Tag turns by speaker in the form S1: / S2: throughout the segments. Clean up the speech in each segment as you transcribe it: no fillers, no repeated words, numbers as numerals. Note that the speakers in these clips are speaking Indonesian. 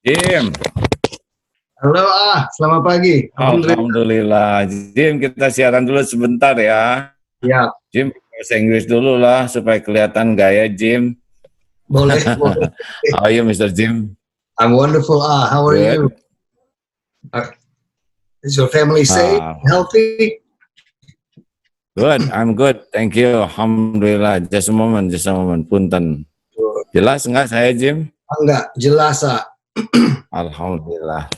S1: Jim.
S2: Halo selamat pagi.
S1: Alhamdulillah. Jim, kita siaran dulu sebentar ya.
S2: Ya.
S1: Jim, bahasa Inggris dulu lah supaya kelihatan gaya Jim.
S2: Boleh.
S1: How are you, Mr. Jim?
S2: I'm wonderful. How are you? Is your family safe, healthy?
S1: Good, I'm good. Thank you. Alhamdulillah. Just a moment. Punten. Jelas enggak saya, Jim?
S2: Enggak, jelas,
S1: Alhamdulillah.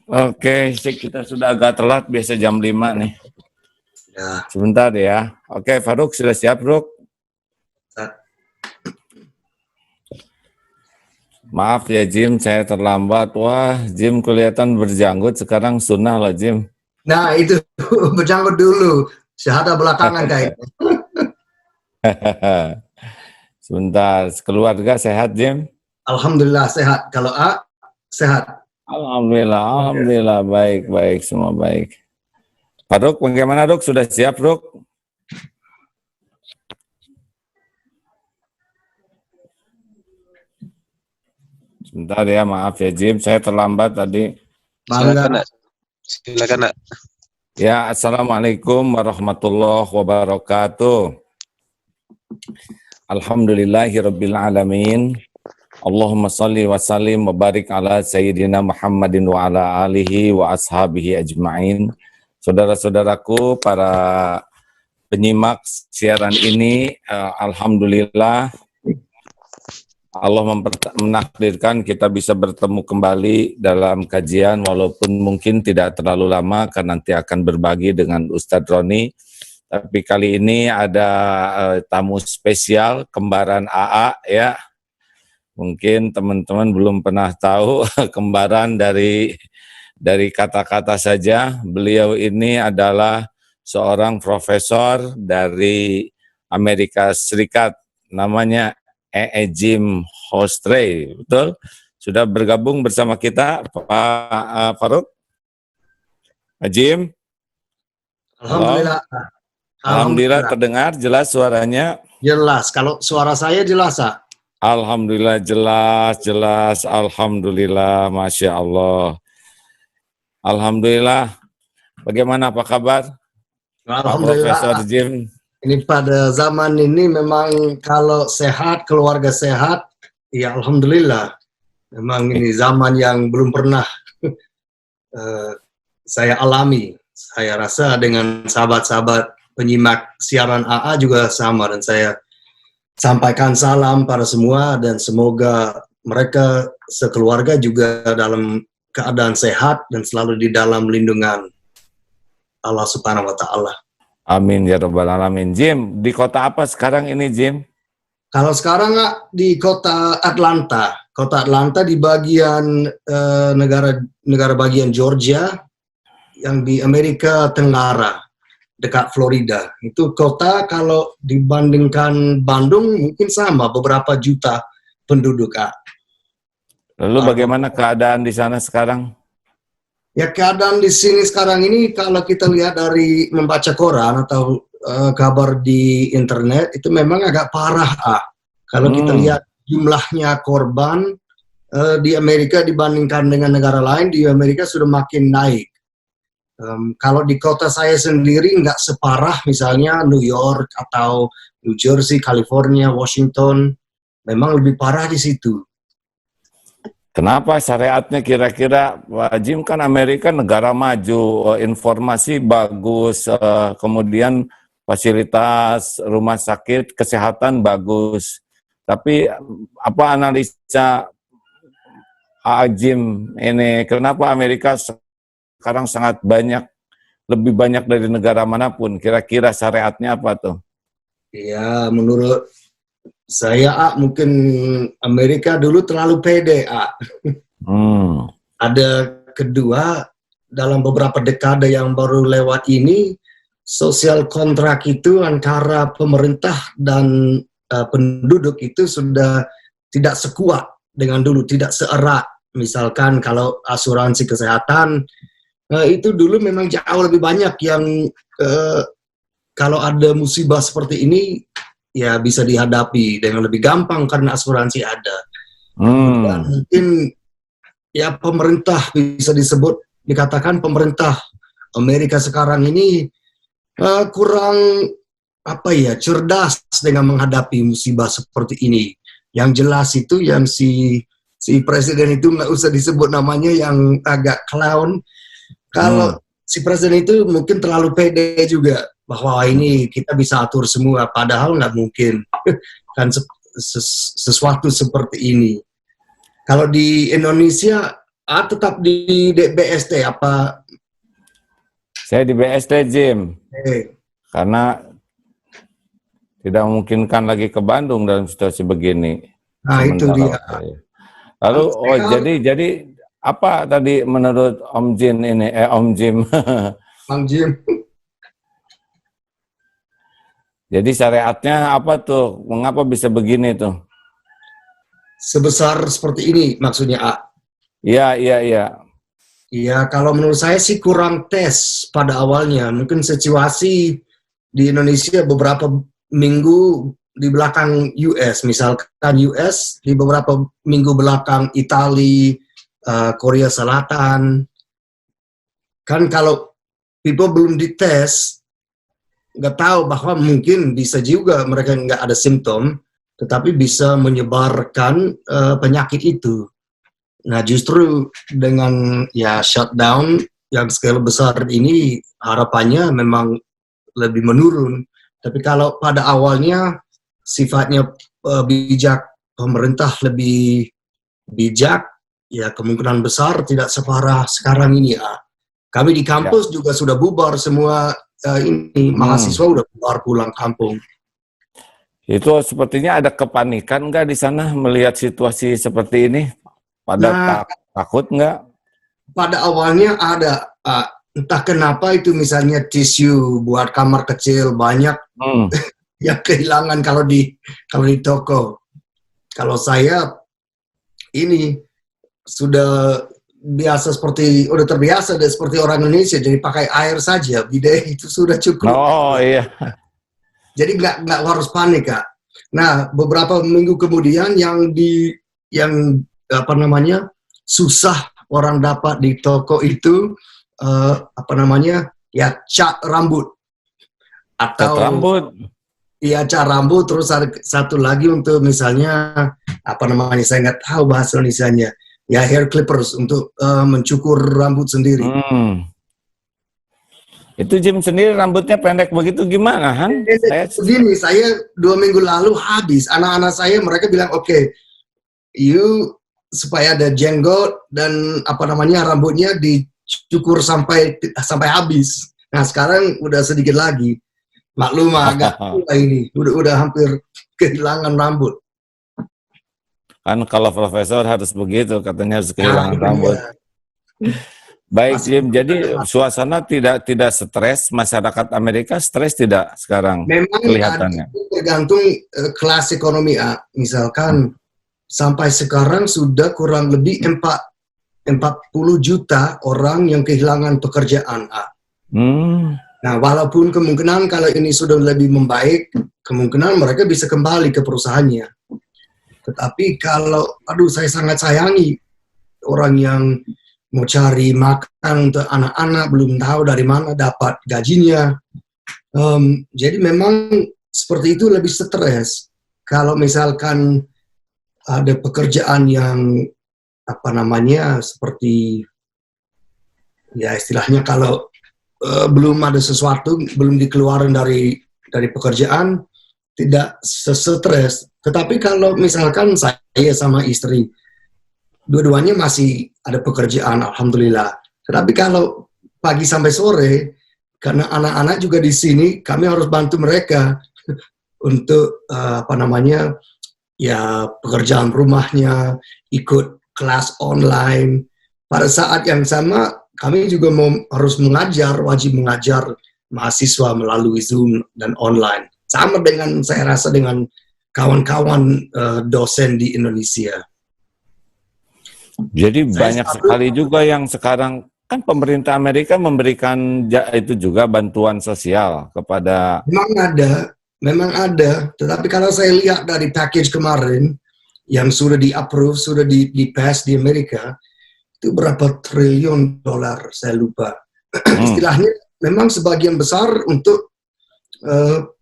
S1: Oke, kita sudah agak telat, biasa jam 5 nih.
S2: Ya.
S1: Sebentar ya. Oke, Faruk sudah siap, Faruk? Maaf ya, Jim, saya terlambat. Wah, Jim kelihatan berjanggut, sekarang sunnah lah, Jim.
S2: Nah, itu berjanggut dulu. Syahadah belakangan kayaknya.
S1: Sebentar, keluarga sehat, Jim?
S2: Alhamdulillah sehat. Kalau sehat.
S1: Alhamdulillah, baik, semua baik. Faruk, bagaimana, Ruk? Sudah siap, Ruk? Sebentar ya, maaf ya, Jim, saya terlambat tadi.
S3: Silakan, Nak.
S1: Ya, Assalamualaikum warahmatullahi wabarakatuh. Alhamdulillahirabbil alamin. Allahumma salli wa sallim wa barik ala sayyidina Muhammadin wa ala alihi wa ashabihi ajma'in. Saudara-saudaraku, para penyimak siaran ini, alhamdulillah Allah menakdirkan kita bisa bertemu kembali dalam kajian, walaupun mungkin tidak terlalu lama karena nanti akan berbagi dengan Ustadz Roni. Tapi kali ini ada tamu spesial, kembaran AA ya. Mungkin teman-teman belum pernah tahu kembaran dari kata-kata saja. Beliau ini adalah seorang profesor dari Amerika Serikat, namanya Jim Hostre, betul? Sudah bergabung bersama kita, Pak Faruk? Jim?
S2: Alhamdulillah.
S1: Alhamdulillah terdengar jelas suaranya?
S2: Jelas, kalau suara saya jelas,
S1: Alhamdulillah jelas, alhamdulillah, Masya Allah. Alhamdulillah. Bagaimana, apa kabar?
S2: Alhamdulillah.
S1: Profesor Jim.
S2: Ini pada zaman ini memang kalau sehat, keluarga sehat, ya alhamdulillah. Memang ini zaman yang belum pernah saya alami. Saya rasa dengan sahabat-sahabat penyimak siaran AA juga sama, dan saya sampaikan salam pada semua dan semoga mereka sekeluarga juga dalam keadaan sehat dan selalu di dalam lindungan Allah Subhanahu wa Ta'ala.
S1: Amin ya rabbal alamin. Jim, di kota apa sekarang ini, Jim?
S2: Kalau sekarang di kota Atlanta. Kota Atlanta di bagian negara bagian Georgia yang di Amerika Tenggara, dekat Florida. Itu kota kalau dibandingkan Bandung mungkin sama, beberapa juta penduduk.
S1: Lalu bagaimana keadaan di sana sekarang?
S2: Ya, keadaan di sini sekarang ini kalau kita lihat dari membaca koran atau kabar di internet itu memang agak parah. Kalau kita lihat jumlahnya korban di Amerika dibandingkan dengan negara lain, di Amerika sudah makin naik. Kalau di kota saya sendiri nggak separah misalnya New York atau New Jersey, California, Washington, memang lebih parah di situ.
S1: Kenapa syariatnya kira-kira, Pak Jim, kan Amerika negara maju, informasi bagus, kemudian fasilitas rumah sakit, kesehatan bagus. Tapi apa analisa Jim ini, kenapa Amerika sekarang sangat banyak, lebih banyak dari negara manapun? Kira-kira syariatnya apa tuh?
S2: Ya, menurut saya mungkin Amerika dulu terlalu pede. Ada kedua, dalam beberapa dekade yang baru lewat ini, sosial kontrak itu antara pemerintah dan penduduk itu sudah tidak sekuat dengan dulu, tidak seerat. Misalkan kalau asuransi kesehatan, itu dulu memang jauh lebih banyak yang kalau ada musibah seperti ini, ya bisa dihadapi dengan lebih gampang karena asuransi ada. Dan
S1: Hmm.
S2: mungkin ya pemerintah bisa dikatakan pemerintah Amerika sekarang ini kurang cerdas dengan menghadapi musibah seperti ini. Yang jelas itu yang si presiden itu nggak usah disebut namanya, yang agak clown. Kalau
S1: Hmm.
S2: si presiden itu mungkin terlalu pede juga bahwa ini kita bisa atur semua, padahal nggak mungkin kan sesuatu seperti ini. Kalau di Indonesia tetap di BST apa?
S1: Saya di BSD, Jim,
S2: Eh,
S1: karena tidak memungkinkan lagi ke Bandung dalam situasi begini.
S2: nah itu
S1: Sementara
S2: dia.
S1: waktu. Lalu,
S2: Kalau
S1: oh
S2: sekarang
S1: jadi apa tadi menurut Om Jin ini, Om Jim?
S2: Bang Jim,
S1: Jadi syariatnya apa tuh? Mengapa bisa begini tuh?
S2: sebesar seperti ini maksudnya A.
S1: Iya, iya, iya.
S2: Iya, kalau menurut saya sih kurang tes pada awalnya. Mungkin situasi di Indonesia beberapa minggu di belakang US, misalkan US di beberapa minggu belakang Italia, Korea Selatan. Kan kalau people belum dites, nggak tahu bahwa mungkin bisa juga mereka nggak ada simptom, tetapi bisa menyebarkan penyakit itu. Nah, justru dengan ya shutdown yang skala besar ini harapannya memang lebih menurun. Tapi kalau pada awalnya sifatnya bijak, pemerintah lebih bijak, ya kemungkinan besar tidak separah sekarang ini ya. Kami di
S1: Ya.
S2: kampus juga sudah bubar semua, ini mahasiswa udah bubar pulang kampung.
S1: Itu sepertinya ada kepanikan nggak di sana melihat situasi seperti ini? Pada
S2: Nah,
S1: takut nggak?
S2: pada awalnya ada, entah kenapa itu misalnya tisu buat kamar kecil banyak
S1: Hmm.
S2: yang kehilangan kalau di toko. Kalau saya ini sudah udah terbiasa deh seperti orang Indonesia, jadi pakai air saja, bidet itu sudah cukup.
S1: Oh iya.
S2: Jadi nggak harus panik, Kak. Nah, beberapa minggu kemudian yang apa namanya susah orang dapat di toko itu ya cat rambut
S1: Cat
S2: atau
S1: rambut.
S2: ya cat rambut, terus ada satu lagi untuk misalnya saya nggak tahu bahasa Indonesianya, ya hair clippers untuk mencukur rambut sendiri.
S1: Hmm. Itu Jim sendiri rambutnya pendek begitu gimana, Han?
S2: Begini, saya 2 minggu lalu habis. Anak-anak saya mereka bilang, oke, supaya ada jenggot dan rambutnya dicukur sampai habis. Nah sekarang udah sedikit lagi. Maklum agak tua ini, udah hampir kehilangan rambut.
S1: Kan kalau profesor harus begitu, katanya harus kehilangan
S2: Nah,
S1: rambut.
S2: iya.
S1: Baik
S2: Masih
S1: Jim, jadi suasana tidak stres, masyarakat Amerika stres tidak sekarang
S2: memang
S1: kelihatannya.
S2: itu tergantung kelas ekonomi. Misalkan sampai sekarang sudah kurang lebih 40 juta orang yang kehilangan pekerjaan.
S1: Hmm.
S2: Nah, walaupun kemungkinan kalau ini sudah lebih membaik, kemungkinan mereka bisa kembali ke perusahaannya. Tetapi kalau, saya sangat sayangi orang yang mau cari makan untuk anak-anak, belum tahu dari mana dapat gajinya. Jadi memang seperti itu lebih stres. Kalau misalkan ada pekerjaan yang seperti ya istilahnya kalau belum ada sesuatu, belum dikeluarin dari pekerjaan, tidak stres. Tetapi kalau misalkan saya sama istri, dua-duanya masih ada pekerjaan, alhamdulillah. Tetapi kalau pagi sampai sore, karena anak-anak juga di sini, kami harus bantu mereka untuk ya pekerjaan rumahnya, ikut kelas online. Pada saat yang sama, kami juga harus wajib mengajar mahasiswa melalui Zoom dan online. Sama dengan saya rasa dengan kawan-kawan dosen di Indonesia.
S1: Jadi banyak sekali juga yang sekarang, kan pemerintah Amerika memberikan itu juga bantuan sosial kepada...
S2: Memang ada. Tetapi kalau saya lihat dari package kemarin, yang sudah di-approve, sudah di-pass di Amerika, itu berapa triliun dolar, saya lupa. Istilahnya memang sebagian besar untuk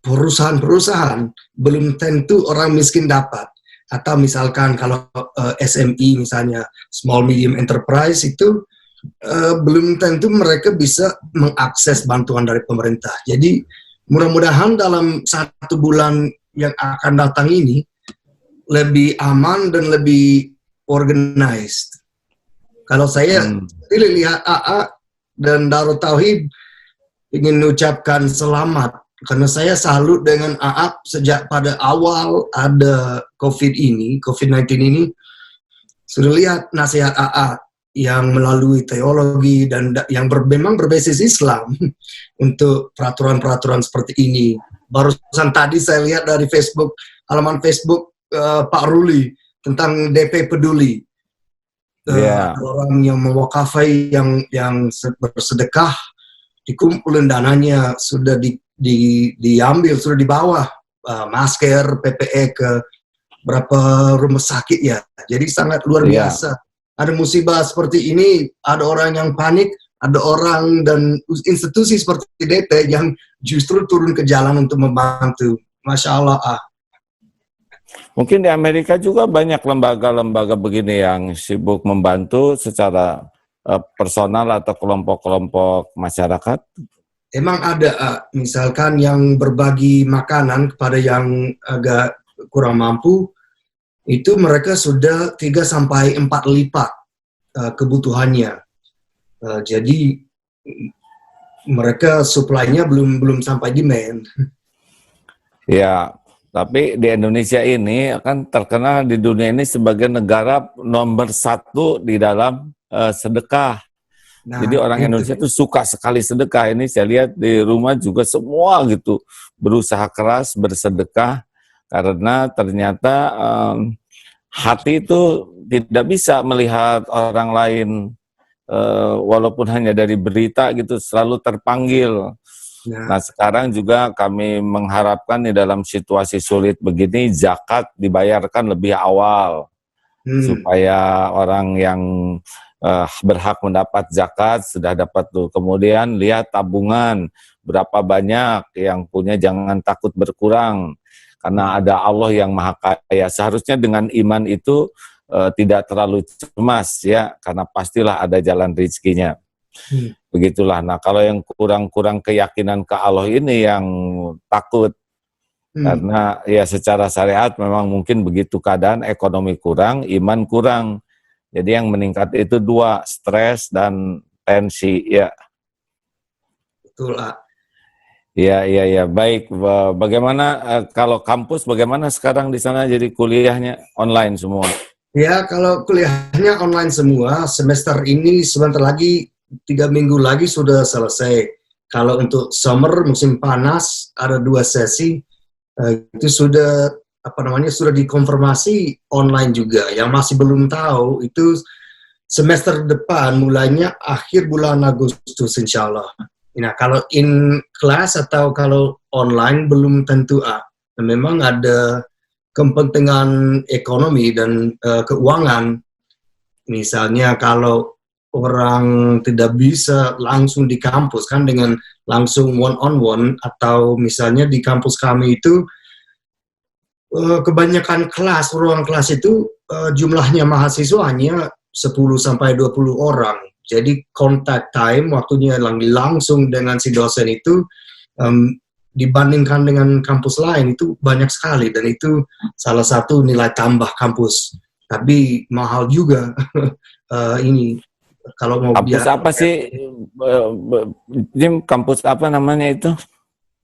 S2: perusahaan-perusahaan, belum tentu orang miskin dapat. Atau misalkan kalau SME misalnya, small medium enterprise itu belum tentu mereka bisa mengakses bantuan dari pemerintah. Jadi mudah-mudahan dalam 1 bulan yang akan datang ini lebih aman dan lebih organized. Kalau saya lihat AA dan Darut Tauhid ingin mengucapkan selamat, karena saya salut dengan AA sejak pada awal ada COVID-19 ini, sudah lihat nasihat AA yang melalui teologi dan yang memang berbasis Islam untuk peraturan-peraturan seperti ini. Barusan tadi saya lihat dari Facebook, halaman Facebook Pak Ruli tentang DP Peduli. Orang yang mewakafai, yang bersedekah, dikumpulin dananya, sudah diambil, sudah dibawa masker, PPE ke berapa rumah sakit ya. Jadi sangat luar biasa. Ada musibah seperti ini, ada orang yang panik, ada orang dan institusi seperti DP yang justru turun ke jalan untuk membantu. Masya Allah.
S1: Mungkin di Amerika juga banyak lembaga-lembaga begini yang sibuk membantu secara personal atau kelompok-kelompok masyarakat. Emang
S2: ada, misalkan yang berbagi makanan kepada yang agak kurang mampu, itu mereka sudah 3-4 lipat kebutuhannya. Jadi mereka supply-nya belum sampai demand.
S1: Ya, tapi di Indonesia ini kan terkenal di dunia ini sebagai negara nomor 1 di dalam sedekah. Jadi orang Indonesia itu suka sekali sedekah. Ini saya lihat di rumah juga semua gitu berusaha keras bersedekah, karena ternyata hati itu tidak bisa melihat orang lain walaupun hanya dari berita gitu, selalu terpanggil. Nah sekarang juga kami mengharapkan di dalam situasi sulit begini zakat dibayarkan lebih awal supaya orang yang berhak mendapat zakat sudah dapat tuh. Kemudian lihat tabungan berapa banyak yang punya, jangan takut berkurang karena ada Allah yang maha kaya. Seharusnya dengan iman itu tidak terlalu cemas ya, karena pastilah ada jalan rezekinya. Begitulah. Nah kalau yang kurang-kurang keyakinan ke Allah ini yang takut, karena ya secara syariat memang mungkin begitu keadaan, ekonomi kurang, iman kurang. Jadi yang meningkat itu 2, stres dan tensi ya.
S2: Betul.
S1: Ya, baik. Bagaimana kalau kampus, bagaimana sekarang di sana, jadi kuliahnya online semua?
S2: Ya, kalau kuliahnya online semua, semester ini sebentar lagi 3 minggu lagi sudah selesai. Kalau untuk summer, musim panas, ada 2 sesi, itu sudah sudah dikonfirmasi online juga. Yang masih belum tahu itu semester depan, mulainya akhir bulan Agustus insya Allah. Nah, kalau in class atau kalau online belum tentu. Memang ada kepentingan ekonomi dan keuangan. Misalnya kalau orang tidak bisa langsung di kampus kan dengan langsung one-on-one, atau misalnya di kampus kami itu kebanyakan kelas, ruang kelas itu jumlahnya mahasiswanya 10-20 orang. Jadi contact time, waktunya langsung dengan si dosen itu dibandingkan dengan kampus lain itu banyak sekali, dan itu salah satu nilai tambah kampus. Tapi mahal juga ini kalau mau
S1: kampus apa sih? Jim, kampus apa namanya itu?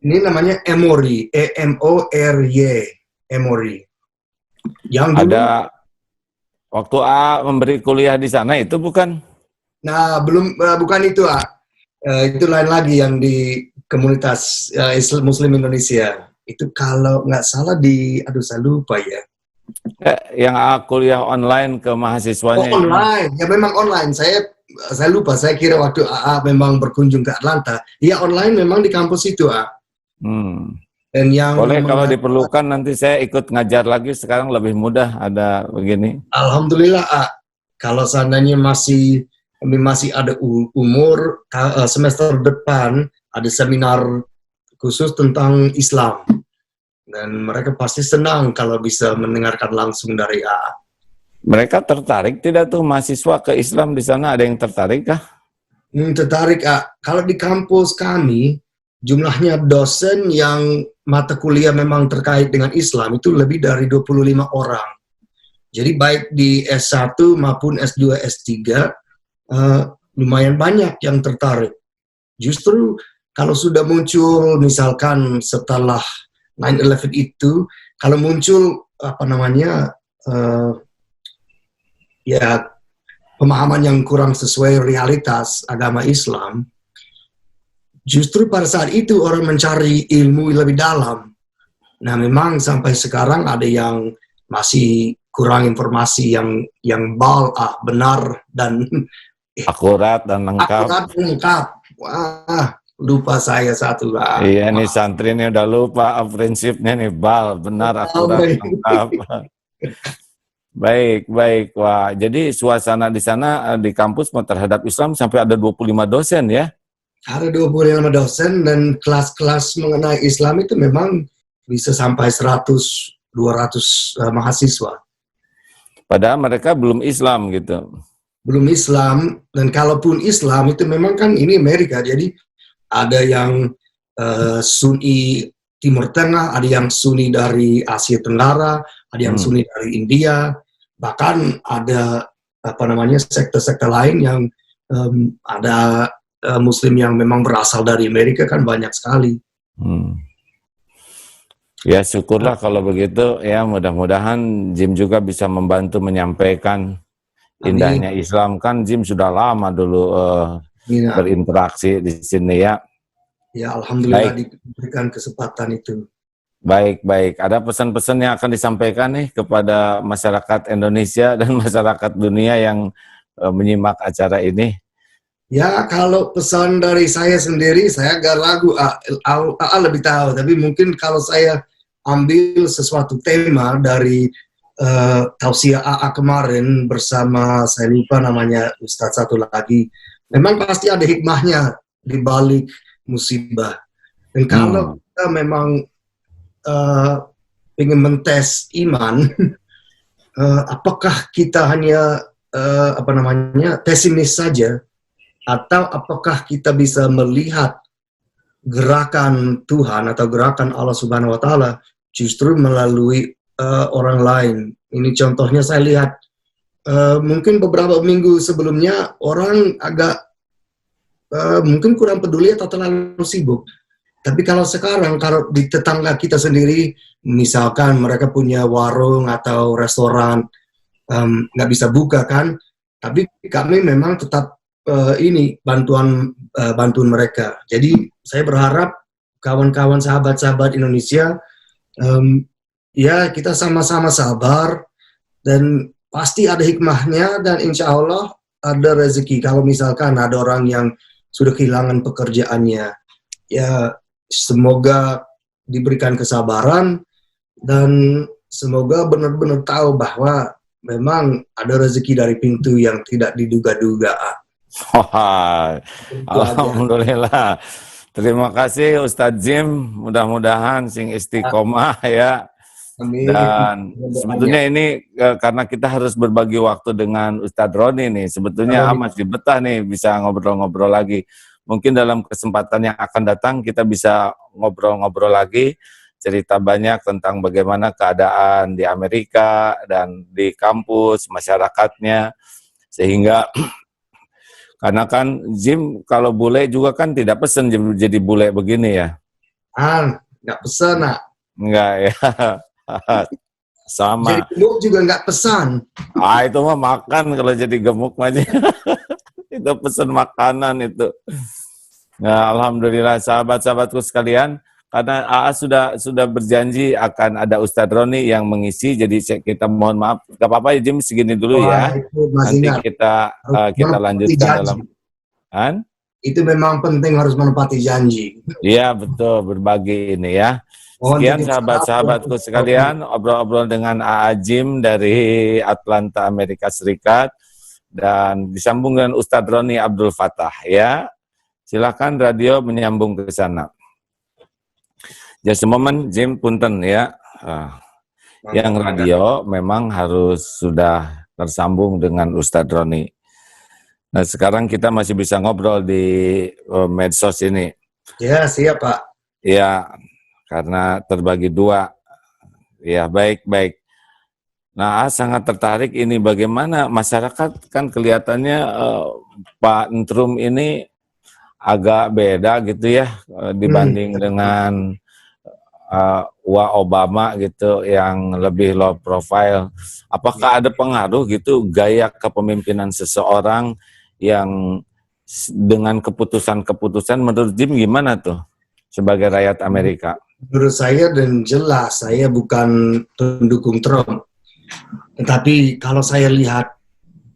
S2: Ini namanya Emory, EMORY, Emory. Yang dulu,
S1: ada waktu memberi kuliah di sana itu bukan?
S2: Nah, bukan itu, itu lain lagi yang di komunitas Muslim Indonesia. Itu kalau nggak salah saya lupa ya.
S1: Yang kuliah online ke mahasiswanya.
S2: Online, ya memang online. Saya lupa, saya kira waktu AA memang berkunjung ke Atlanta. Ya online memang di kampus itu, Dan yang
S1: Boleh kalau diperlukan nanti saya ikut ngajar lagi, sekarang lebih mudah ada begini.
S2: Alhamdulillah, kalau seandainya masih ada umur, semester depan ada seminar khusus tentang Islam. Dan mereka pasti senang kalau bisa mendengarkan langsung dari AA.
S1: Mereka tertarik tidak tuh mahasiswa ke Islam di sana, ada yang tertarik kah?
S2: Tertarik, kalau di kampus kami, jumlahnya dosen yang mata kuliah memang terkait dengan Islam itu lebih dari 25 orang. Jadi baik di S1 maupun S2, S3, lumayan banyak yang tertarik. Justru kalau sudah muncul, misalkan setelah 9/11 itu, kalau muncul ya pemahaman yang kurang sesuai realitas agama Islam, justru pada saat itu orang mencari ilmu lebih dalam. Nah, memang sampai sekarang ada yang masih kurang informasi yang benar dan
S1: Akurat dan lengkap.
S2: akurat dan lengkap. Wah, lupa saya satu lah.
S1: Iya nih santri ini udah lupa prinsipnya nih, benar, akurat, lengkap. Baik, baik. Wah, jadi suasana di sana di kampus terhadap Islam sampai ada 25 dosen ya?
S2: Ada 25 dosen dan kelas-kelas mengenai Islam itu memang bisa sampai 100-200 mahasiswa.
S1: Padahal mereka belum Islam gitu.
S2: Belum Islam, dan kalaupun Islam itu memang kan ini Amerika, jadi ada yang Sunni Timur Tengah, ada yang Sunni dari Asia Tenggara, ada yang Sunni dari India, bahkan ada sekte-sekte lain yang ada Muslim yang memang berasal dari Amerika, kan banyak sekali.
S1: Ya syukurlah kalau begitu ya, mudah-mudahan Jim juga bisa membantu menyampaikan indahnya Islam. Kan Jim sudah lama dulu berinteraksi di sini ya.
S2: Ya, alhamdulillah diberikan kesempatan itu.
S1: Baik, baik. Ada pesan-pesan yang akan disampaikan nih kepada masyarakat Indonesia dan masyarakat dunia yang menyimak acara ini?
S2: Ya, kalau pesan dari saya sendiri, saya agak ragu, lebih tahu. Tapi mungkin kalau saya ambil sesuatu tema dari tausiah AA kemarin bersama, saya lupa namanya, Ustadz satu lagi, memang pasti ada hikmahnya di balik musibah. Dan kalau kita memang ingin mentes iman, apakah kita hanya pesimis saja, atau apakah kita bisa melihat gerakan Tuhan atau gerakan Allah Subhanahu wa Ta'ala justru melalui orang lain. Ini contohnya saya lihat mungkin beberapa minggu sebelumnya orang agak mungkin kurang peduli atau terlalu sibuk. Tapi kalau sekarang, kalau di tetangga kita sendiri, misalkan mereka punya warung atau restoran, nggak bisa buka kan, tapi kami memang tetap bantuan mereka. Jadi saya berharap kawan-kawan sahabat-sahabat Indonesia, ya kita sama-sama sabar, dan pasti ada hikmahnya, dan insya Allah ada rezeki. Kalau misalkan ada orang yang sudah kehilangan pekerjaannya, ya semoga diberikan kesabaran, dan semoga benar-benar tahu bahwa memang ada rezeki dari pintu yang tidak diduga-duga.
S1: Alhamdulillah. Terima kasih Ustadz Jim, mudah-mudahan sing istiqomah ya.
S2: Amin.
S1: Dan sebetulnya ini karena kita harus berbagi waktu dengan Ustadz Roni nih, sebetulnya masih betah nih bisa ngobrol-ngobrol lagi. Mungkin dalam kesempatan yang akan datang kita bisa ngobrol-ngobrol lagi, cerita banyak tentang bagaimana keadaan di Amerika dan di kampus, masyarakatnya, sehingga karena kan Jim kalau bule juga kan tidak pesen jadi bule begini ya.
S2: Nggak pesen,
S1: Enggak ya. Sama.
S2: Jadi gemuk juga nggak pesan.
S1: Itu mah makan kalau jadi gemuk aja. Itu pesen makanan itu. Nah, alhamdulillah sahabat-sahabatku sekalian, karena AA sudah berjanji akan ada Ustadz Roni yang mengisi, jadi kita mohon maaf, gak apa-apa ya Jim, segini dulu ya. Nanti kita lanjutkan dalam.
S2: Itu memang penting, harus menepati janji.
S1: Iya betul, berbagi ini ya.
S2: Mohon
S1: Sekian
S2: titip salam
S1: sahabat-sahabatku
S2: untuk
S1: sekalian, obrol-obrol dengan A.A. Jim dari Atlanta, Amerika Serikat, dan disambung dengan Ustadz Roni Abdul Fattah. Ya, silakan radio menyambung ke sana. Just a moment, Jim, punten ya. Yang radio memang harus sudah tersambung dengan Ustadz Roni. Nah, sekarang kita masih bisa ngobrol di medsos ini.
S2: Ya, siap Pak.
S1: Ya, karena terbagi dua. Ya, baik-baik. Nah, sangat tertarik ini bagaimana masyarakat kan kelihatannya Pak Ntrum ini agak beda gitu ya dibanding dengan Wah Obama gitu yang lebih low profile. Apakah ada pengaruh gitu gaya kepemimpinan seseorang yang dengan keputusan-keputusan menurut Jim gimana tuh sebagai rakyat Amerika?
S2: Menurut saya dan jelas saya bukan pendukung Trump. Tetapi kalau saya lihat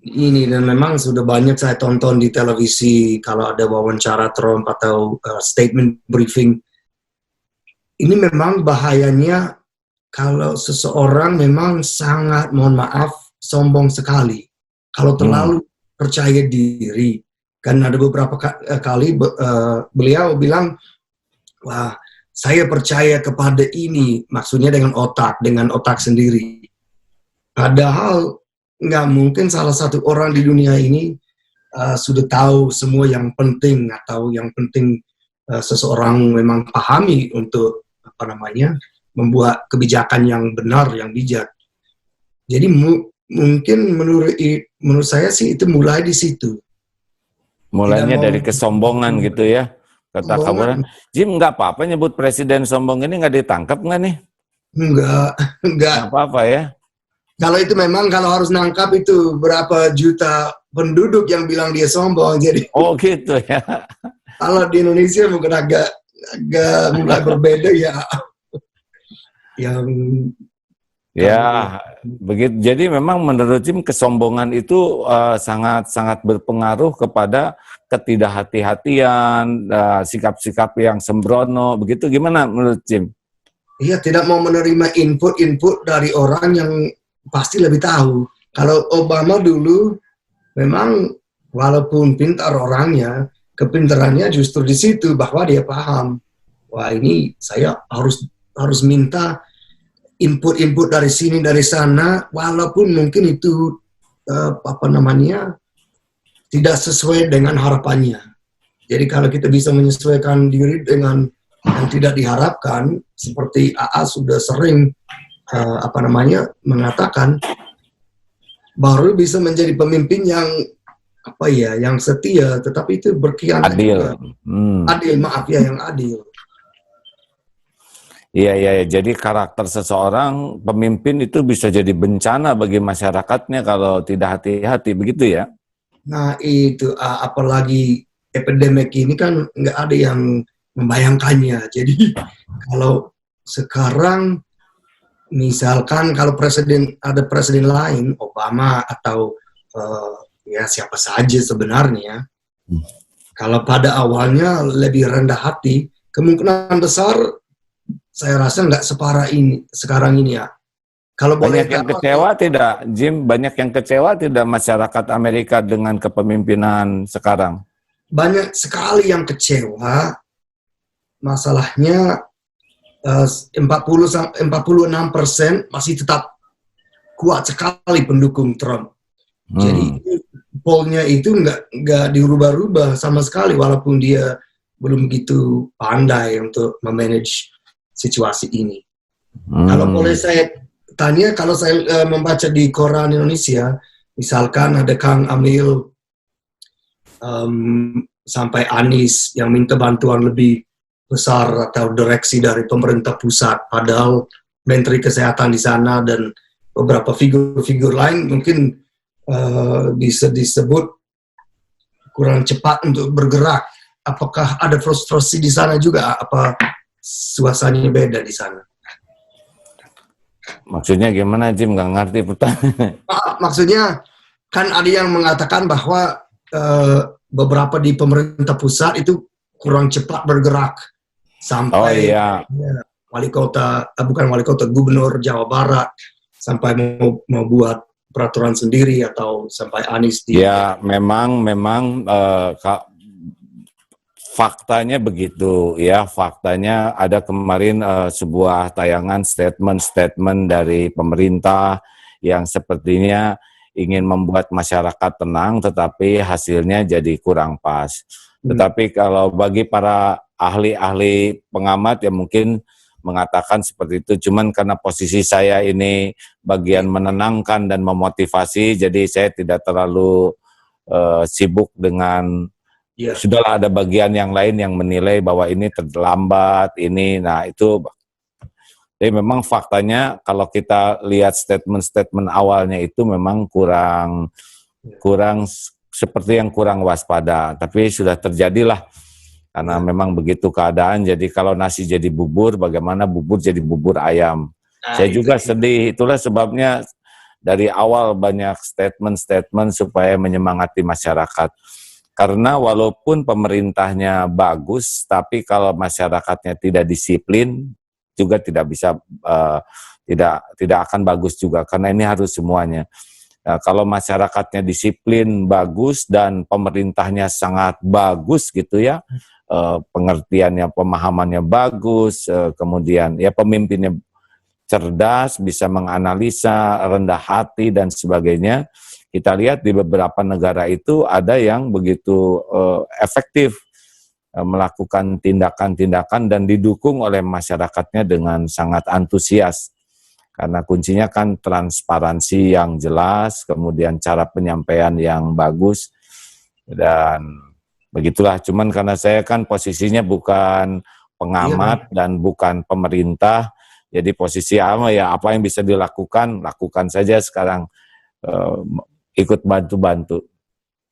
S2: ini dan memang sudah banyak saya tonton di televisi kalau ada wawancara Trump atau statement briefing, ini memang bahayanya kalau seseorang memang sangat, mohon maaf, sombong sekali. Kalau terlalu percaya diri. Kan ada beberapa kali beliau bilang, wah, saya percaya kepada ini, maksudnya dengan otak sendiri. Padahal nggak mungkin salah satu orang di dunia ini sudah tahu semua yang penting atau yang penting seseorang memang pahami untuk membuat kebijakan yang benar, yang bijak. Jadi mungkin menurut saya sih itu mulai di situ.
S1: Mulainya dari kesombongan gitu ya. Kata kabaran, Jim nggak apa-apa nyebut presiden sombong ini nggak ditangkap nggak nih?
S2: Enggak.
S1: Nggak apa-apa ya.
S2: Kalau itu memang kalau harus nangkap itu berapa juta penduduk yang bilang dia sombong. Jadi
S1: gitu ya.
S2: Kalau di Indonesia mungkin agak mulai berbeda ya. Yang
S1: ya begitu. Jadi memang menurut Jim kesombongan itu sangat berpengaruh kepada ketidakhati-hatian, sikap-sikap yang sembrono, begitu gimana menurut Jim?
S2: Iya, tidak mau menerima input dari orang yang pasti lebih tahu. Kalau Obama dulu memang walaupun pintar orangnya, kepintarannya justru di situ bahwa dia paham. Wah, ini saya harus minta input dari sini dari sana, walaupun mungkin itu tidak sesuai dengan harapannya. Jadi kalau kita bisa menyesuaikan diri dengan yang tidak diharapkan, seperti AA sudah sering mengatakan, baru bisa menjadi pemimpin yang yang setia, tetapi itu berkhianat juga. Adil, maaf ya, yang adil.
S1: Iya. Jadi karakter seseorang pemimpin itu bisa jadi bencana bagi masyarakatnya kalau tidak hati-hati, begitu ya?
S2: Nah itu, apalagi epidemik ini kan nggak ada yang membayangkannya. Jadi kalau sekarang misalkan kalau ada presiden lain, Obama atau ya siapa saja sebenarnya, kalau pada awalnya lebih rendah hati, kemungkinan besar saya rasa nggak separah ini sekarang ini ya. Kalau
S1: banyak yang kecewa tidak, Jim? Banyak yang kecewa tidak masyarakat Amerika dengan kepemimpinan sekarang?
S2: Banyak sekali yang kecewa. Masalahnya 46% masih tetap kuat sekali pendukung Trump. Jadi pollnya itu nggak dirubah-rubah sama sekali, walaupun dia belum begitu pandai untuk memanage situasi ini. Kalau boleh saya tanya, kalau saya membaca di koran Indonesia, misalkan ada Kang Amil sampai Anies yang minta bantuan lebih besar atau direksi dari pemerintah pusat, padahal Menteri Kesehatan di sana dan beberapa figur-figur lain mungkin bisa disebut kurang cepat untuk bergerak. Apakah ada frustrasi di sana juga? Apa suasananya beda di sana?
S1: Maksudnya gimana, Jim? Nggak ngerti pertanyaan.
S2: Maksudnya kan ada yang mengatakan bahwa beberapa di pemerintah pusat itu kurang cepat bergerak sampai wali kota, bukan wali kota, gubernur Jawa Barat sampai mau buat peraturan sendiri atau sampai Anies di...
S1: Ya, memang faktanya begitu ya. Faktanya ada kemarin sebuah tayangan statement dari pemerintah yang sepertinya ingin membuat masyarakat tenang, tetapi hasilnya jadi kurang pas. Tetapi kalau bagi para ahli-ahli pengamat ya mungkin mengatakan seperti itu, cuman karena posisi saya ini bagian menenangkan dan memotivasi, jadi saya tidak terlalu sibuk dengan sudahlah, ada bagian yang lain yang menilai bahwa ini terlambat, nah itu. Jadi memang faktanya kalau kita lihat statement-statement awalnya itu memang kurang seperti yang kurang waspada, tapi sudah terjadilah. Karena memang begitu keadaan, jadi kalau nasi jadi bubur, bagaimana bubur jadi bubur ayam. Saya juga sedih, itulah sebabnya dari awal banyak statement-statement supaya menyemangati masyarakat. Karena walaupun pemerintahnya bagus, tapi kalau masyarakatnya tidak disiplin, juga tidak bisa, tidak akan bagus juga, karena ini harus semuanya. Nah, kalau masyarakatnya disiplin, bagus, dan pemerintahnya sangat bagus gitu ya, pengertiannya, pemahamannya bagus, kemudian ya pemimpinnya cerdas, bisa menganalisa, rendah hati dan sebagainya. Kita lihat di beberapa negara itu ada yang begitu efektif melakukan tindakan-tindakan dan didukung oleh masyarakatnya dengan sangat antusias. Karena kuncinya kan transparansi yang jelas, kemudian cara penyampaian yang bagus, dan begitulah. Cuman karena saya kan posisinya bukan pengamat dan bukan pemerintah, jadi posisi apa yang bisa dilakukan, lakukan saja sekarang, ikut bantu-bantu.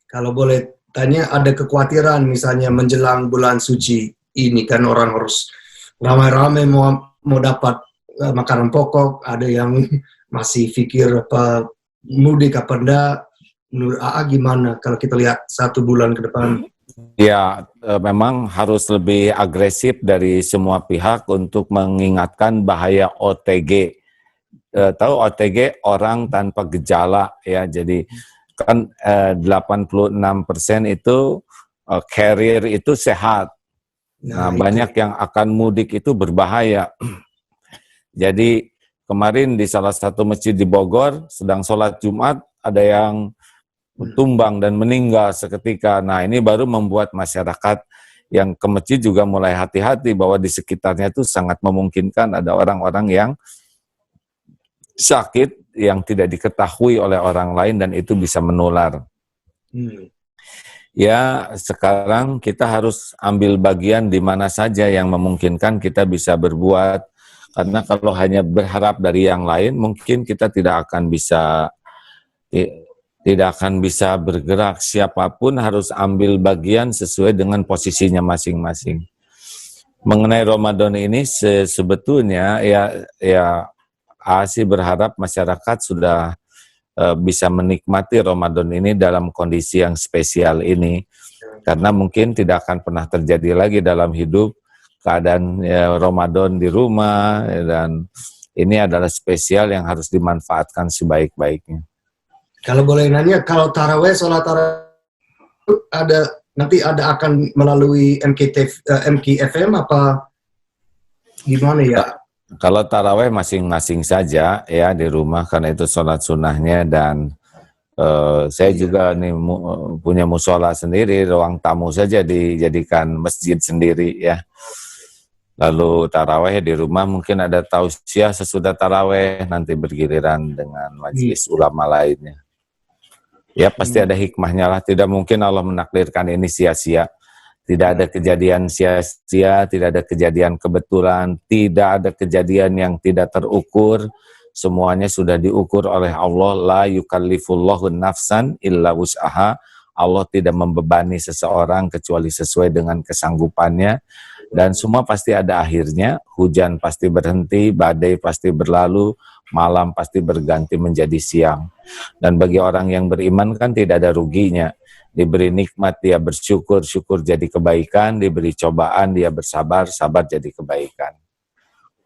S2: Kalau boleh tanya, ada kekhawatiran misalnya menjelang bulan suci ini kan orang harus ramai-ramai mau dapat makanan pokok, ada yang masih pikir apa mudik apa enggak. Menurut AA gimana kalau kita lihat 1 bulan ke depan?
S1: Ya, memang harus lebih agresif dari semua pihak untuk mengingatkan bahaya OTG. Tahu OTG, orang tanpa gejala ya, jadi kan 86% itu carrier itu sehat. Nah, banyak yang akan mudik itu berbahaya. Jadi kemarin di salah satu masjid di Bogor sedang sholat Jumat, ada yang tumbang dan meninggal seketika. Nah, ini baru membuat masyarakat yang ke masjid juga mulai hati-hati bahwa di sekitarnya itu sangat memungkinkan ada orang-orang yang sakit yang tidak diketahui oleh orang lain dan itu bisa menular. Ya, sekarang kita harus ambil bagian di mana saja yang memungkinkan kita bisa berbuat. Karena kalau hanya berharap dari yang lain, mungkin kita tidak akan bisa bergerak. Siapapun harus ambil bagian sesuai dengan posisinya masing-masing. Mengenai Ramadan ini sebetulnya ya Asi berharap masyarakat sudah bisa menikmati Ramadan ini dalam kondisi yang spesial ini. Karena mungkin tidak akan pernah terjadi lagi dalam hidup keadaan Ramadan di rumah, dan ini adalah spesial yang harus dimanfaatkan sebaik-baiknya.
S2: Kalau boleh nanya, kalau taraweh, sholat taraweh nanti akan melalui MKFM apa gimana ya?
S1: Kalau taraweh masing-masing saja ya di rumah, karena itu sholat sunnahnya, dan saya juga nih punya musola sendiri, ruang tamu saja dijadikan masjid sendiri ya. Lalu taraweh di rumah, mungkin ada tausiah sesudah taraweh, nanti bergiliran dengan majelis ulama lainnya. Ya pasti ada hikmahnya lah, tidak mungkin Allah menakdirkan ini sia-sia. Tidak ada kejadian sia-sia, tidak ada kejadian kebetulan, tidak ada kejadian yang tidak terukur. Semuanya sudah diukur oleh Allah. La yukallifullahu nafsan illa wus'aha. Allah tidak membebani seseorang kecuali sesuai dengan kesanggupannya. Dan semua pasti ada akhirnya, hujan pasti berhenti, badai pasti berlalu, malam pasti berganti menjadi siang. Dan bagi orang yang beriman kan tidak ada ruginya. Diberi nikmat dia bersyukur, syukur jadi kebaikan, diberi cobaan dia bersabar, sabar jadi kebaikan.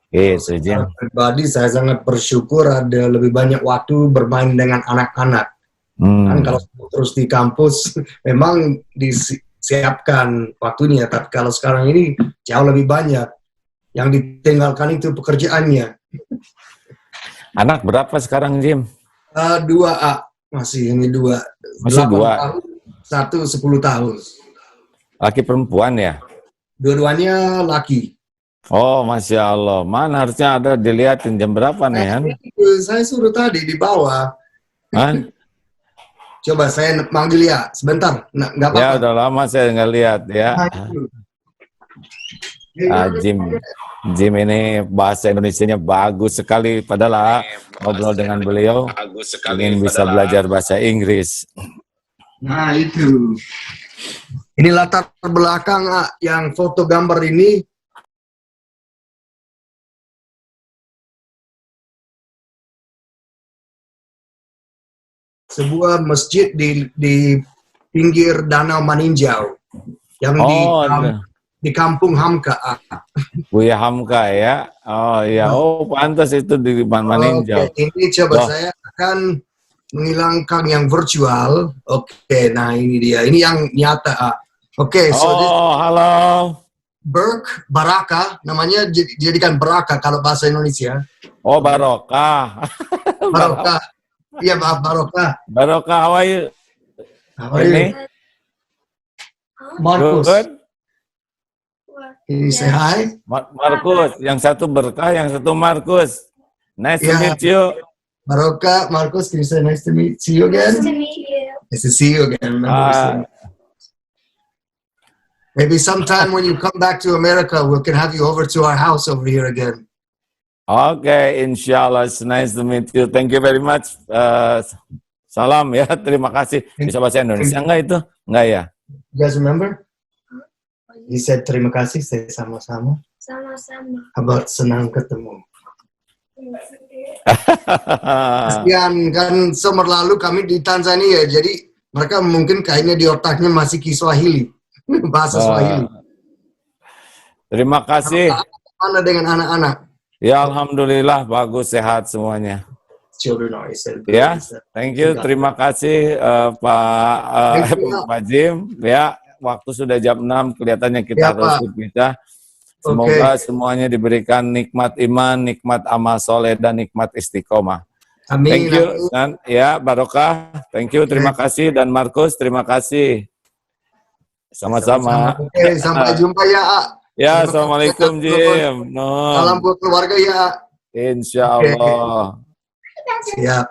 S1: Gitu, Jim.
S2: Secara pribadi saya sangat bersyukur ada lebih banyak waktu bermain dengan anak-anak. Kan kalau terus di kampus memang disiapkan waktunya, tapi kalau sekarang ini jauh lebih banyak. Yang ditinggalkan itu pekerjaannya.
S1: Anak berapa sekarang, Jim?
S2: 2 masih ini 2.
S1: Masih
S2: 8
S1: 2.
S2: tahun, 1 10 tahun.
S1: Laki perempuan ya?
S2: Dua-duanya laki.
S1: Oh, Masya Allah. Mana harusnya ada dilihatin jam berapa nih, kan?
S2: Saya suruh tadi di bawah.
S1: Hah?
S2: Coba saya manggil ya, sebentar. Nggak apa-apa.
S1: Ya, udah lama saya nggak lihat ya. Jim ini bahasa Indonesianya bagus sekali. Padahal ngobrol dengan beliau, ingin bisa belajar bahasa Inggris.
S2: Nah, itu. Ini latar belakang yang foto gambar ini. Sebuah masjid di pinggir Danau Maninjau yang di Kampung Hamka.
S1: Buya Hamka ya. Oh iya, oh pantas itu di Maninjau.
S2: Ini coba saya akan menghilangkan yang virtual. Oke, nah ini dia. Ini yang nyata. Oke,
S1: halo.
S2: Berk Baraka, namanya jadikan Baraka kalau bahasa Indonesia.
S1: Oh, Barokah.
S2: Barokah. Iya, maaf, Barokah.
S1: Barokah, how are you?
S2: How are you? Markus.
S1: Good.
S2: Can you say hi?
S1: Markus, yang satu Berkah, yang satu Markus. Nice to meet you.
S2: Barokah, Markus, can you say nice to meet you again?
S3: Nice to meet you.
S2: Nice to see you again. Maybe sometime when you come back to America, we can have you over to our house over here again.
S1: Okay, inshallah, it's nice to meet you. Thank you very much. Salam ya, terima kasih. Bisa bahasa Indonesia enggak itu? Enggak ya?
S2: You guys remember? He said terima kasih, saya sama-sama.
S3: Sama-sama.
S2: About senang ketemu. Sekian, kan summer lalu kami di Tanzania, jadi mereka mungkin kayaknya di otaknya masih Kiswahili, bahasa Swahili.
S1: Terima kasih.
S2: Mana dengan anak-anak?
S1: Ya, alhamdulillah bagus, sehat semuanya.
S2: Children are said.
S1: Ya, thank you. Terima kasih Pak Jim. Ya, waktu sudah jam 6, kelihatannya kita harus berpisah. Semoga semuanya diberikan nikmat iman, nikmat amal soleh, dan nikmat istiqomah.
S2: Amin.
S1: Thank you. Dan ya, Barokah. Thank you. Terima kasih. Dan Markus, terima kasih. Sama-sama.
S2: Oke, sampai jumpa ya.
S1: Ya, assalamualaikum Jim.
S2: Salam buat keluarga ya.
S1: Insya Allah.
S2: Siap.